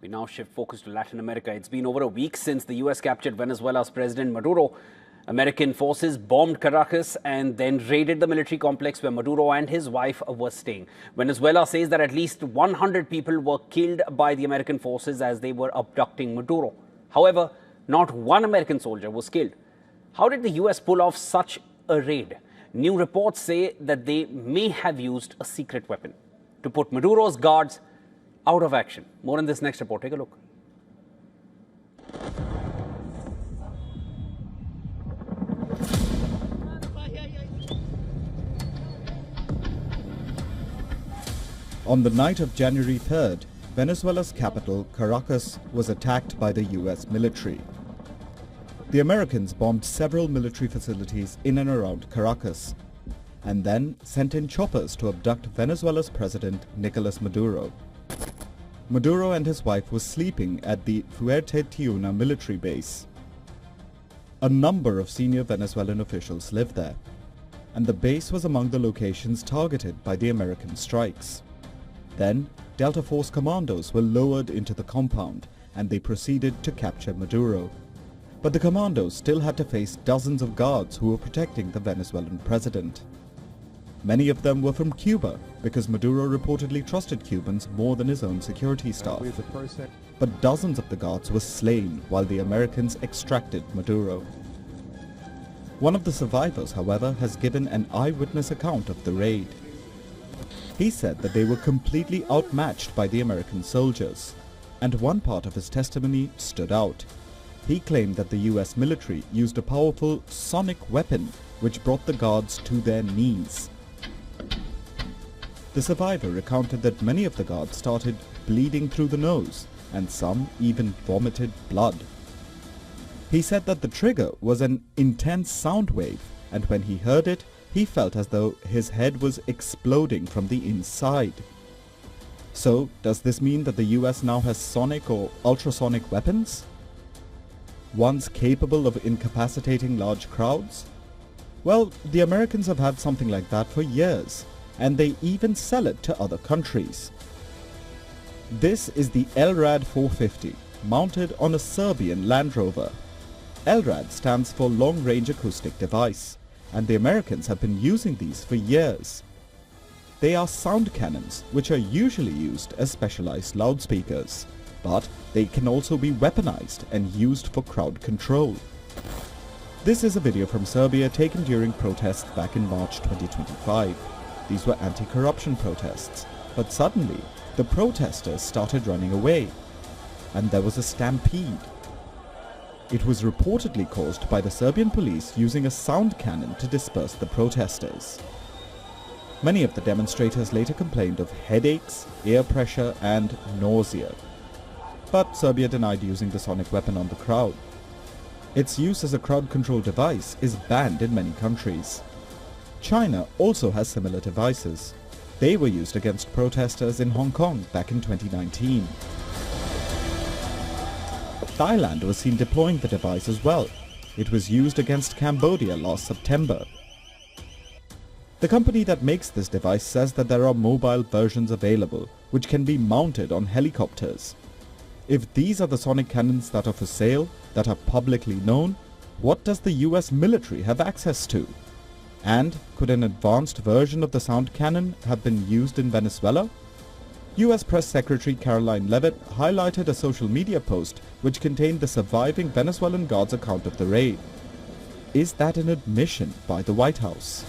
We now shift focus to Latin America. It's been over a week since the US captured Venezuela's President Maduro. American forces bombed Caracas and then raided the military complex where Maduro and his wife were staying. Venezuela says that at least 100 people were killed by the American forces as they were abducting Maduro. However, not one American soldier was killed. How did the US pull off such a raid? New reports say that they may have used a secret weapon to put Maduro's guards out of action. More in this next report. Take a look. On the night of January 3rd, Venezuela's capital, Caracas, was attacked by the US military. The Americans bombed several military facilities in and around Caracas, and then sent in choppers to abduct Venezuela's president, Nicolás Maduro. Maduro and his wife were sleeping at the Fuerte Tiuna military base. A number of senior Venezuelan officials lived there, and the base was among the locations targeted by the American strikes. Then, Delta Force commandos were lowered into the compound and they proceeded to capture Maduro. But the commandos still had to face dozens of guards who were protecting the Venezuelan president. Many of them were from Cuba because Maduro reportedly trusted Cubans more than his own security staff. But dozens of the guards were slain while the Americans extracted Maduro. One of the survivors, however, has given an eyewitness account of the raid. He said that they were completely outmatched by the American soldiers, and one part of his testimony stood out. He claimed that the US military used a powerful sonic weapon which brought the guards to their knees. The survivor recounted that many of the guards started bleeding through the nose, and some even vomited blood. He said that the trigger was an intense sound wave, and when he heard it, he felt as though his head was exploding from the inside. So, does this mean that the US now has sonic or ultrasonic weapons? Ones capable of incapacitating large crowds? Well, the Americans have had something like that for years, and they even sell it to other countries. This is the LRAD 450, mounted on a Serbian Land Rover. LRAD stands for Long Range Acoustic Device, and the Americans have been using these for years. They are sound cannons, which are usually used as specialized loudspeakers, but they can also be weaponized and used for crowd control. This is a video from Serbia taken during protests back in March 2025. These were anti-corruption protests, but suddenly the protesters started running away, and there was a stampede. It was reportedly caused by the Serbian police using a sound cannon to disperse the protesters. Many of the demonstrators later complained of headaches, ear pressure and nausea. But Serbia denied using the sonic weapon on the crowd. Its use as a crowd control device is banned in many countries. China also has similar devices. They were used against protesters in Hong Kong back in 2019. Thailand was seen deploying the device as well. It was used against Cambodia last September. The company that makes this device says that there are mobile versions available, which can be mounted on helicopters. If these are the sonic cannons that are for sale, that are publicly known, what does the US military have access to? And could an advanced version of the sound cannon have been used in Venezuela? US Press Secretary Caroline Leavitt highlighted a social media post which contained the surviving Venezuelan guards' account of the raid. Is that an admission by the White House?